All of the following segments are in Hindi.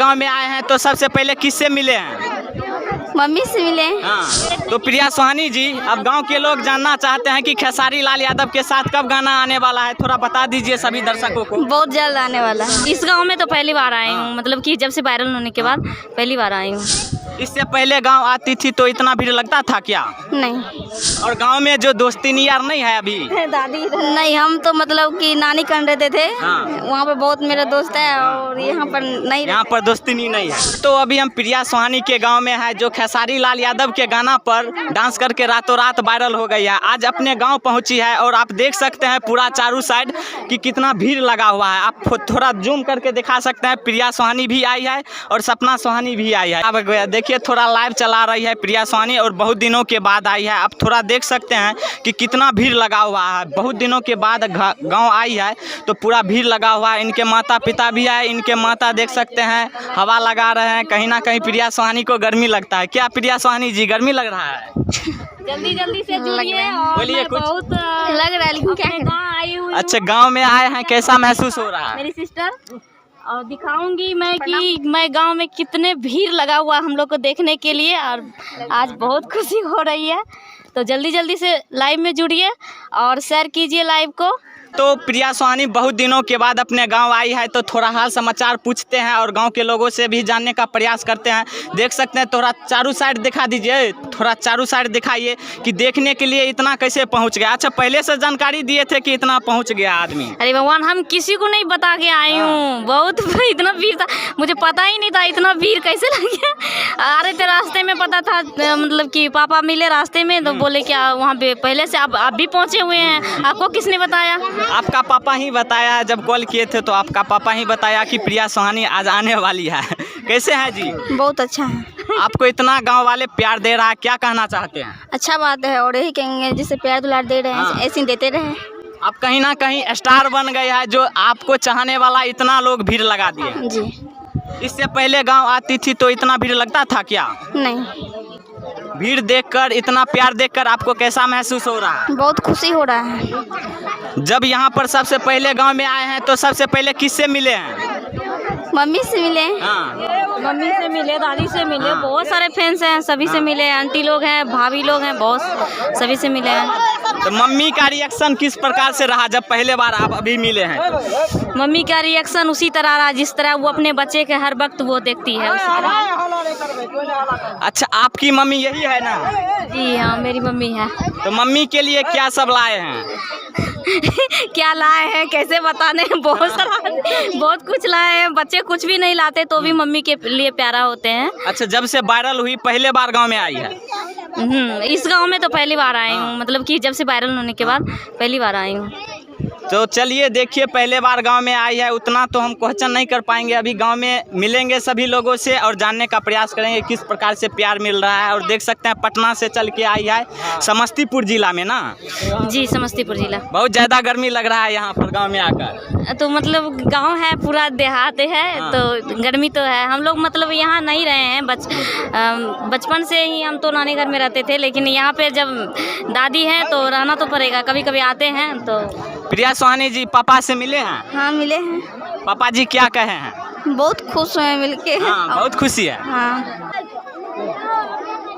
गांव में आए हैं तो सबसे पहले किससे मिले हैं? मम्मी से मिले। हाँ, तो प्रिया सोहानी जी, अब गांव के लोग जानना चाहते हैं कि खेसारी लाल यादव के साथ कब गाना आने वाला है, थोड़ा बता दीजिए सभी दर्शकों को। बहुत जल्द आने वाला है। इस गांव में तो पहली बार आई हूँ, मतलब कि जब से वायरल होने के बाद पहली बार आई हूँ। इससे पहले गांव आती थी तो इतना भीड़ लगता था क्या? नहीं। और गांव में जो दोस्ती यार नहीं है अभी? दादी नहीं, हम तो मतलब कि नानी कर रहते थे। हाँ। वहाँ पे बहुत मेरा दोस्त है और यहाँ पर नहीं, यहाँ पर दोस्ती नहीं है। तो अभी हम प्रिया सोहानी के गांव में है, जो खेसारी लाल यादव के गाना पर डांस करके रातों रात वायरल हो गई है। आज अपने गांव पहुंची है और आप देख सकते हैं पूरा चारों साइड कि कितना भीड़ लगा हुआ है। आप थोड़ा जूम करके दिखा सकते हैं। प्रिया सोहानी भी आई है और सपना सोहानी भी आई है। अब देखिए थोड़ा लाइव चला रही है प्रिया सोहानी और बहुत दिनों के बाद आई है। आप थोड़ा देख सकते हैं कि कितना भीड़ लगा हुआ है। बहुत दिनों के बाद गांव आई है तो पूरा भीड़ लगा हुआ है। इनके माता पिता भी आए, इनके माता देख सकते हैं हवा लगा रहे हैं। कहीं ना कहीं प्रिया सोहानी को गर्मी लगता है क्या? प्रिया सोहानी जी, गर्मी लग रहा है? जल्दी से जुड़िए। बोलिए कुछ। बहुत लग रहा है, लेकिन क्या गाँव आई हूँ। अच्छा, गाँव में आए हैं, कैसा महसूस हो रहा है? मेरी सिस्टर, और दिखाऊंगी मैं कि मैं गांव में कितने भीड़ लगा हुआ हम लोग को देखने के लिए, और आज बहुत खुशी हो रही है। तो जल्दी से लाइव में जुड़िए और शेयर कीजिए लाइव को। तो प्रिया सोहानी बहुत दिनों के बाद अपने गांव आई है तो थोड़ा हाल समाचार पूछते हैं और गांव के लोगों से भी जानने का प्रयास करते हैं। देख सकते हैं, थोड़ा चारों साइड दिखा दीजिए, थोड़ा चारों साइड दिखाइए कि देखने के लिए इतना कैसे पहुंच गया। अच्छा, पहले से जानकारी दिए थे कि इतना पहुंच गया आदमी? अरे भगवान, हम किसी को नहीं बता के आई हूँ। बहुत इतना भीड़ था, मुझे पता ही नहीं था इतना भीड़ कैसे लग गया। आ रहे थे रास्ते में, पता था मतलब कि पापा मिले रास्ते में तो बोले क्या वहाँ पे पहले से आप भी पहुँचे हुए हैं। आपको किसने बताया? आपका पापा ही बताया। जब कॉल किए थे तो आपका पापा ही बताया कि प्रिया सोहानी आज आने वाली है। कैसे हैं जी? बहुत अच्छा है। आपको इतना गांव वाले प्यार दे रहा है, क्या कहना चाहते हैं? अच्छा बात है, और यही कहेंगे जिससे प्यार दुलार दे रहे हैं ऐसे ही देते रहे। आप कहीं ना कहीं स्टार बन गए हैं, जो आपको चाहने वाला इतना लोग भीड़ लगा दिए जी। इससे पहले गांव आती थी तो इतना भीड़ लगता था क्या? नहीं। भीड़ देखकर, इतना प्यार देखकर आपको कैसा महसूस हो रहा है? बहुत खुशी हो रहा है। जब यहाँ पर सबसे पहले गांव में आए हैं तो सबसे पहले किससे मिले हैं? मम्मी से मिले। हाँ। मम्मी से मिले, दादी से मिले। बहुत सारे फ्रेंड्स हैं, सभी से मिले। आंटी लोग हैं, भाभी लोग हैं, बहुत सभी से मिले हैं। तो मम्मी का रिएक्शन किस प्रकार से रहा जब पहले बार आप अभी मिले हैं? मम्मी का रिएक्शन उसी तरह रहा जिस तरह वो अपने बच्चे के हर वक्त वो देखती है, उसी तरह। अच्छा, आपकी मम्मी यही है ना? जी हाँ, मेरी मम्मी है। तो मम्मी के लिए क्या सब लाए हैं? क्या लाए हैं कैसे बताने, बहुत सारा बहुत कुछ लाए हैं। बच्चे कुछ भी नहीं लाते तो भी मम्मी के लिए प्यारा होते हैं। अच्छा, जब से वायरल हुई पहले बार गांव में आई है? इस गांव में तो पहली बार आई हूँ, मतलब कि जब से वायरल होने के बाद पहली बार आई हूँ। तो चलिए देखिए, पहले बार गांव में आई है, उतना तो हम क्वेश्चन नहीं कर पाएंगे। अभी गांव में मिलेंगे सभी लोगों से और जानने का प्रयास करेंगे किस प्रकार से प्यार मिल रहा है। और देख सकते हैं पटना से चल के आई है, समस्तीपुर जिला में ना? जी, समस्तीपुर जिला। बहुत ज़्यादा गर्मी लग रहा है यहाँ पर गाँव में आकर? तो मतलब गांव है, पूरा देहात है। हाँ। तो गर्मी तो है। हम लोग मतलब यहाँ नहीं रहे हैं, बचपन से ही हम तो नानी घर में रहते थे, लेकिन यहाँ पे जब दादी हैं तो रहना तो पड़ेगा। कभी कभी आते हैं तो। प्रिया सोहानी जी, पापा से मिले हैं? हाँ, मिले हैं। पापा जी क्या कहे हैं? बहुत खुश हुए मिलके। हाँ, बहुत खुशी है। हाँ।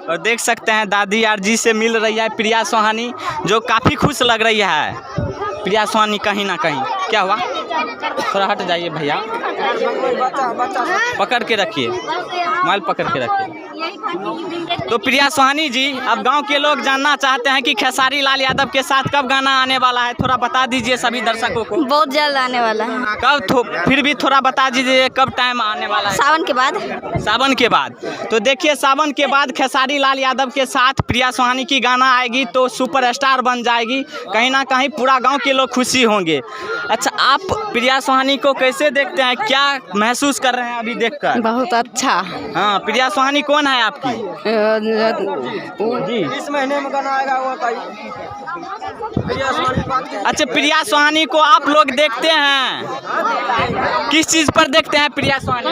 और देख सकते हैं दादी यार जी से मिल रही है प्रिया सोहानी, जो काफ़ी खुश लग रही है। प्रिया सोहानी कहीं ना कहीं, क्या हुआ? थोड़ा हट जाइए भैया, पकड़ के रखिए, मोबाइल पकड़ के रखिए। तो प्रिया सोहानी जी, अब गांव के लोग जानना चाहते हैं कि खेसारी लाल यादव के साथ कब गाना आने वाला है, थोड़ा बता दीजिए सभी दर्शकों को। बहुत जल्द आने वाला है। कब? फिर भी थोड़ा बता दीजिए कब टाइम आने वाला है? सावन के बाद। सावन के बाद। तो देखिए, सावन के बाद खेसारी लाल यादव के साथ प्रिया सोहानी की गाना आएगी तो सुपरस्टार बन जाएगी। कहीं ना कहीं पूरा गांव के लोग खुशी होंगे। अच्छा, आप प्रिया सोहानी को कैसे देखते हैं, क्या महसूस कर रहे हैं अभी देखकर? बहुत अच्छा। हाँ, प्रिया सोहानी कौन है आपकी? जी, इस महीने में गाना आएगा वो अच्छा, प्रिया सोहानी को आप लोग देखते हैं, किस चीज़ पर देखते हैं प्रिया सोहानी?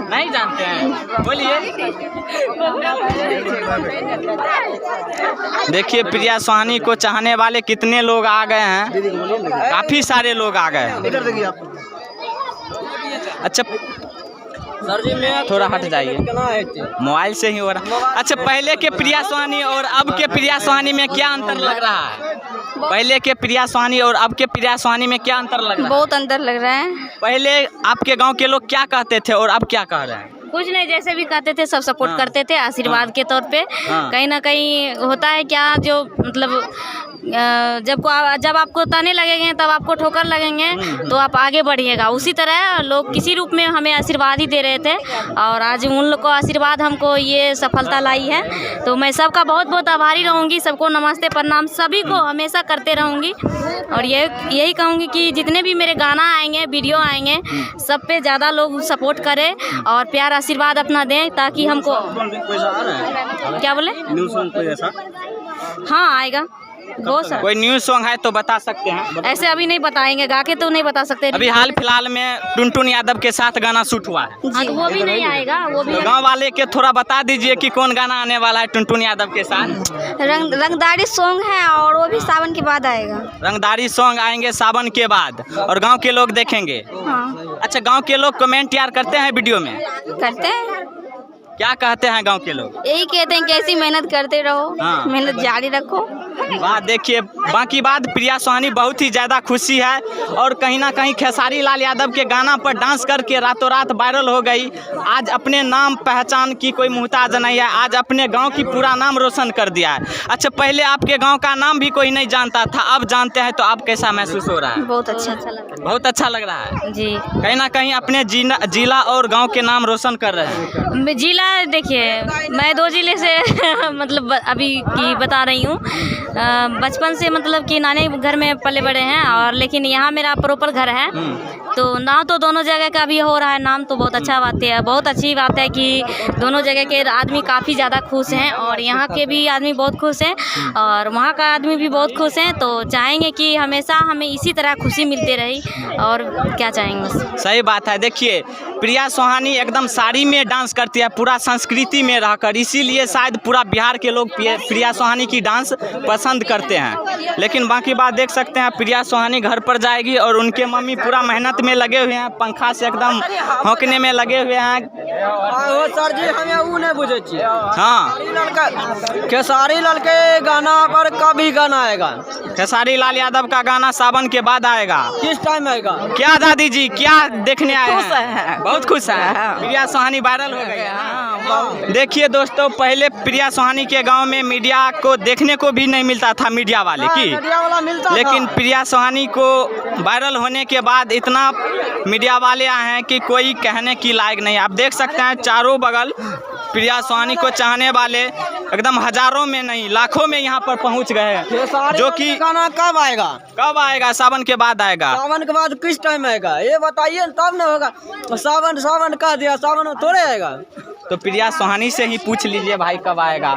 नहीं जानते हैं, बोलिए। देखिए, प्रिया सोहानी को चाहने वाले कितने लोग आ गए हैं, काफ़ी सारे लोग आ गए हैं। अच्छा सर जी मैं थोड़ा हट जाइए, मोबाइल से ही हो रहा। अच्छा, पहले के प्रिया सोहानी और अब के प्रिया सोहानी में क्या अंतर लग रहा है? पहले के प्रिया सोहानी और अब के प्रिया सोहानी में क्या अंतर लग रहा है? बहुत अंतर लग रहा है। पहले आपके गांव के लोग क्या कहते थे और अब क्या कह रहे हैं? कुछ नहीं, जैसे भी कहते थे सब सपोर्ट हाँ। करते थे आशीर्वाद के तौर पे। हाँ। कहीं ना कहीं होता है क्या, जो मतलब जब आपको ताने लगेंगे तब आपको ठोकर लगेंगे तो आप आगे बढ़िएगा। उसी तरह लोग किसी रूप में हमें आशीर्वाद ही दे रहे थे और आज उन लोग को आशीर्वाद हमको ये सफलता लाई है। तो मैं सबका बहुत बहुत आभारी रहूँगी। सबको नमस्ते प्रणाम सभी को हमेशा करते रहूँगी और यही कहूँगी कि जितने भी मेरे गाना आएंगे, वीडियो आएंगे, सब पे ज़्यादा लोग सपोर्ट करें और प्यार आशीर्वाद अपना दें ताकि हमको। क्या बोले? हाँ आएगा बहुत सारा। कोई न्यूज सॉन्ग है तो बता सकते हैं? ऐसे अभी नहीं बताएंगे, गा के तो नहीं बता सकते। अभी हाल फिलहाल में टुनटुन यादव के साथ गाना शूट हुआ है, हाँ, तो वो भी नहीं आएगा। वो भी गांव वाले के थोड़ा बता दीजिए कि कौन गाना आने वाला है टुनटुन यादव के साथ। रंगदारी सॉन्ग है और वो भी सावन के बाद आएगा। रंगदारी सॉन्ग आएंगे सावन के बाद और गांव के लोग देखेंगे। हाँ अच्छा, गांव के लोग कमेंट यार करते हैं वीडियो में? करते हैं। क्या कहते हैं गांव के लोग? यही कहते हैं कि ऐसी मेहनत करते रहो, हाँ। मेहनत जारी रखो। बात देखिए, बाकी बात प्रिया सोहानी बहुत ही ज़्यादा खुशी है और कहीं ना कहीं खेसारी लाल यादव के गाना पर डांस करके रातों रात वायरल हो गई। आज अपने नाम पहचान की कोई मुहताज नहीं है, आज अपने गांव की पूरा नाम रोशन कर दिया है। अच्छा, पहले आपके गांव का नाम भी कोई नहीं जानता था, अब जानते हैं, तो अब कैसा महसूस हो रहा है? बहुत अच्छा लग रहा बहुत अच्छा लग रहा है जी। कहीं ना कहीं अपने जिला और गाँव के नाम रोशन कर रहे हैं। जिला देखिए, मैं 2 जिले से मतलब अभी की बता रही हूँ। बचपन से मतलब कि नानी घर में पले बड़े हैं और लेकिन यहाँ मेरा प्रॉपर घर है। तो ना तो दोनों जगह का भी हो रहा है नाम, तो बहुत अच्छा बात है। बहुत अच्छी बात है कि दोनों जगह के आदमी काफ़ी ज़्यादा खुश हैं और यहाँ के भी आदमी बहुत खुश हैं और वहाँ का आदमी भी बहुत खुश हैं। तो चाहेंगे कि हमेशा हमें इसी तरह खुशी मिलती रही और क्या चाहेंगे। सही बात है। देखिए, प्रिया सोहानी एकदम साड़ी में डांस करती है, पूरा संस्कृति में रहकर, इसीलिए शायद पूरा बिहार के लोग प्रिया सोहानी की डांस पसंद करते हैं। लेकिन बाकी बात देख सकते हैं, प्रिया सोहानी घर पर जाएगी और उनके मम्मी पूरा मेहनत में लगे हुए हैं, पंखा से एकदम हौंकने में लगे हुए हैं। सर जी हमें वो नहीं बुझे छी। हाँ, खेसारी लाल के गाना पर कभी गाना आएगा? खेसारी लाल यादव का गाना सावन के बाद आएगा। किस टाइम आएगा? क्या दादी जी, क्या देखने आए हैं? बहुत खुश है। प्रिया सोहानी वायरल हो गई है। देखिए दोस्तों, पहले प्रिया सोहानी के गांव में मीडिया को देखने को भी नहीं मिलता था, मीडिया वाले की, मीडिया वाला मिलता लेकिन था। प्रिया सोहानी को वायरल होने के बाद इतना मीडिया वाले आए हैं कि कोई कहने की लायक नहीं। आप देख सकते हैं चारों बगल प्रिया सोहानी को चाहने वाले एकदम हजारों में नहीं लाखों में यहाँ पर पहुँच गए हैं। जो कि गाना कब आएगा? कब आएगा? सावन के बाद आएगा। सावन के बाद किस टाइम आएगा ये बताइए, तब न होगा। तो सावन कह दिया, सावन में थोड़े आएगा। तो प्रिया सोहानी से ही पूछ लीजिए भाई कब आएगा।